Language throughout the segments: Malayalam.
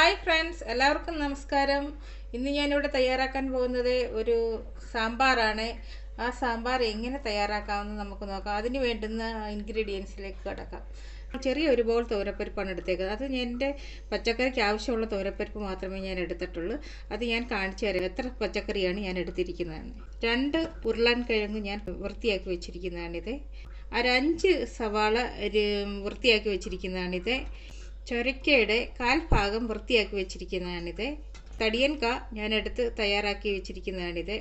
ഹായ് ഫ്രണ്ട്സ്, എല്ലാവർക്കും നമസ്കാരം. ഇന്ന് ഞാനിവിടെ തയ്യാറാക്കാൻ പോകുന്നത് ഒരു സാമ്പാറാണ്. ആ സാമ്പാർ എങ്ങനെ തയ്യാറാക്കാമെന്ന് നമുക്ക് നോക്കാം. അതിന് വേണ്ടുന്ന ഇൻഗ്രീഡിയൻസിലേക്ക് കിടക്കാം. ചെറിയൊരു ബോൾ തോരപ്പരിപ്പാണ് എടുത്തേക്കുന്നത്. അത് എൻ്റെ പച്ചക്കറിക്ക് ആവശ്യമുള്ള തോരപ്പരിപ്പ് മാത്രമേ ഞാൻ എടുത്തിട്ടുള്ളൂ. അത് ഞാൻ കാണിച്ചു തരാം എത്ര പച്ചക്കറിയാണ് ഞാൻ എടുത്തിരിക്കുന്നതെന്ന്. 2 ഉരുളൻ കിഴങ്ങ് ഞാൻ വൃത്തിയാക്കി വെച്ചിരിക്കുന്നതാണിത്. ഒരു 5 സവാള വൃത്തിയാക്കി വെച്ചിരിക്കുന്നതാണിത്. ചൊരക്കയുടെ 1/4 ഭാഗം വൃത്തിയാക്കി വെച്ചിരിക്കുന്നതാണിത്. തടിയൻക ഞാൻ എടുത്ത് തയ്യാറാക്കി വെച്ചിരിക്കുന്നതാണിത്.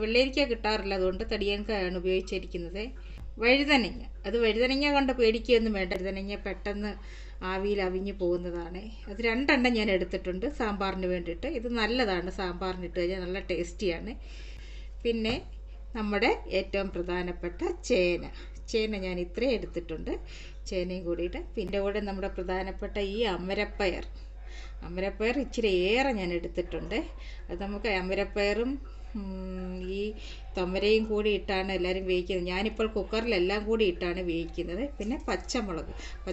വെള്ളരിക്ക കിട്ടാറില്ല, അതുകൊണ്ട് തടിയൻകയാണ് ഉപയോഗിച്ചിരിക്കുന്നത്. വഴുതനങ്ങ, അത് വഴുതനങ്ങ കൊണ്ട് പേടിക്കുകയൊന്നും വേണ്ട. വഴുതനങ്ങ പെട്ടെന്ന് ആവിയിൽ അവിഞ്ഞു പോകുന്നതാണ്. അത് 2 എണ്ണം ഞാൻ എടുത്തിട്ടുണ്ട് സാമ്പാറിന് വേണ്ടിയിട്ട്. ഇത് നല്ലതാണ്, സാമ്പാറിന് ഇട്ട് കഴിഞ്ഞാൽ നല്ല ടേസ്റ്റിയാണ്. പിന്നെ നമ്മുടെ ഏറ്റവും പ്രധാനപ്പെട്ട ചേന ഞാൻ ഇത്രയും എടുത്തിട്ടുണ്ട്. ചേനയും കൂടിയിട്ട് പിന്നെ കൂടെ നമ്മുടെ പ്രധാനപ്പെട്ട ഈ അമരപ്പയർ ഇച്ചിരി ഏറെ ഞാൻ എടുത്തിട്ടുണ്ട്. അത് നമുക്ക് അമരപ്പയറും ഈ തൊമരയും കൂടി ഇട്ടാണ് എല്ലാവരും വേവിക്കുന്നത്. ഞാനിപ്പോൾ കുക്കറിലെല്ലാം കൂടി ഇട്ടാണ് വേവിക്കുന്നത്. പിന്നെ പച്ചമുളക്,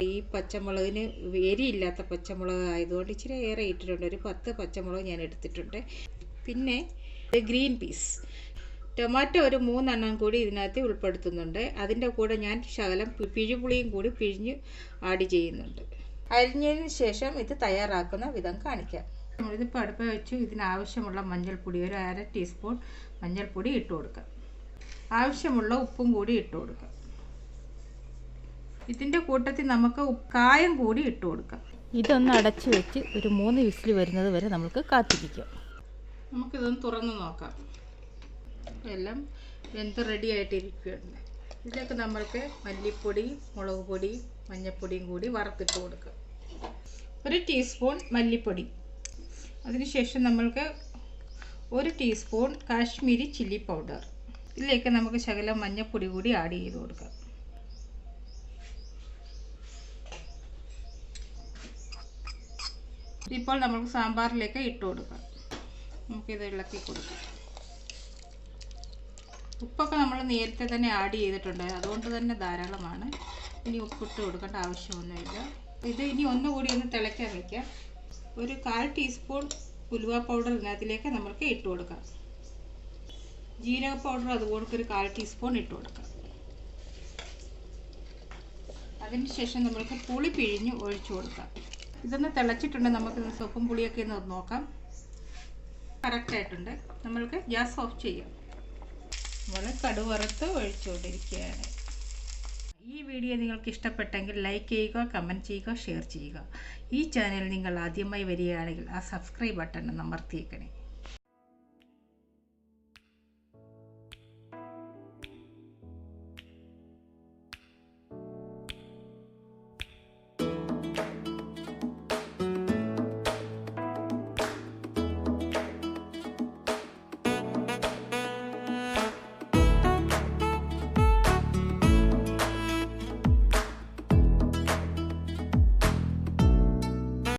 ഈ പച്ചമുളകിന് എരിയില്ലാത്ത പച്ചമുളക് ആയതുകൊണ്ട് ഇച്ചിരി ഏറെ ഇട്ടിട്ടുണ്ട്. ഒരു 10 പച്ചമുളക് ഞാൻ എടുത്തിട്ടുണ്ട്. പിന്നെ ഗ്രീൻ പീസ്, ടൊമാറ്റോ ഒരു 3 എണ്ണം കൂടി ഇതിനകത്ത് ഉൾപ്പെടുത്തുന്നുണ്ട്. അതിൻ്റെ കൂടെ ഞാൻ ശകലം പിഴുപുളിയും കൂടി പിഴിഞ്ഞ് ആഡ് ചെയ്യുന്നുണ്ട്. അരിഞ്ഞതിന് ശേഷം ഇത് തയ്യാറാക്കുന്ന വിധം കാണിക്കാം. നമ്മളിതിപ്പോൾ അടുപ്പ് വെച്ച് ഇതിനാവശ്യമുള്ള മഞ്ഞൾപ്പൊടി ഒരു 1/2 ടീസ്പൂൺ മഞ്ഞൾപ്പൊടി ഇട്ട് കൊടുക്കാം. ആവശ്യമുള്ള ഉപ്പും കൂടി ഇട്ട് കൊടുക്കാം. ഇതിൻ്റെ കൂട്ടത്തിൽ നമുക്ക് കായം കൂടി ഇട്ട് കൊടുക്കാം. ഇതൊന്ന് അടച്ചു വെച്ച് ഒരു 3 വിസിൽ വരുന്നത് വരെ നമുക്ക് കാത്തിരിക്കാം. നമുക്കിതൊന്ന് തുറന്ന് നോക്കാം. എല്ലാം വെന്ത് റെഡി ആയിട്ടിരിക്കുകയാണ്. ഇതിലേക്ക് നമ്മൾക്ക് മല്ലിപ്പൊടി, മുളക് പൊടി, മഞ്ഞൾപ്പൊടിയും കൂടി വറുത്തിട്ട് കൊടുക്കുക. 1 ടീസ്പൂൺ മല്ലിപ്പൊടി, അതിനുശേഷം നമ്മൾക്ക് 1 ടീസ്പൂൺ കാശ്മീരി ചില്ലി പൗഡർ. ഇതിലേക്ക് നമുക്ക് ശകലം മഞ്ഞൾപ്പൊടി കൂടി ആഡ് ചെയ്ത് കൊടുക്കാം. ഇപ്പോൾ നമുക്ക് സാമ്പാറിലേക്ക് ഇട്ട് കൊടുക്കാം. നമുക്കിത് ഇളക്കി കൊടുക്കാം. ഉപ്പൊക്കെ നമ്മൾ നേരത്തെ തന്നെ ആഡ് ചെയ്തിട്ടുണ്ട്, അതുകൊണ്ട് തന്നെ ധാരാളമാണ്. ഇനി ഉപ്പിട്ട് കൊടുക്കേണ്ട ആവശ്യമൊന്നുമില്ല. ഇത് ഇനി ഒന്നുകൂടി ഒന്ന് തിളയ്ക്കാൻ വയ്ക്കാം. ഒരു 1/4 ടീസ്പൂൺ ഉലുവ പൗഡർ ഇതിനകത്തിലേക്ക് നമുക്ക് ഇട്ട് കൊടുക്കാം. ജീരക പൗഡർ അതുപോലെ ഒരു 1/4 ടീസ്പൂൺ ഇട്ട് കൊടുക്കാം. അതിനുശേഷം നമ്മൾക്ക് പുളി പിഴിഞ്ഞ് ഒഴിച്ചു കൊടുക്കാം. ഇതൊന്ന് തിളച്ചിട്ടുണ്ട്. നമുക്ക് സോപ്പും പുളിയൊക്കെ ഒന്ന് നോക്കാം. കറക്റ്റായിട്ടുണ്ട്. നമ്മൾക്ക് ഗ്യാസ് ഓഫ് ചെയ്യാം. നമ്മൾ കടുവറുത്ത് ഒഴിച്ചുകൊണ്ടിരിക്കുകയാണ്. ഈ വീഡിയോ നിങ്ങൾക്ക് ഇഷ്ടപ്പെട്ടെങ്കിൽ ലൈക്ക് ചെയ്യുക, കമൻറ്റ് ചെയ്യുക, ഷെയർ ചെയ്യുക. ഈ ചാനൽ നിങ്ങൾ ആദ്യമായി വരികയാണെങ്കിൽ ആ സബ്സ്ക്രൈബ് ബട്ടൺ അമർത്തിയേക്കണേ.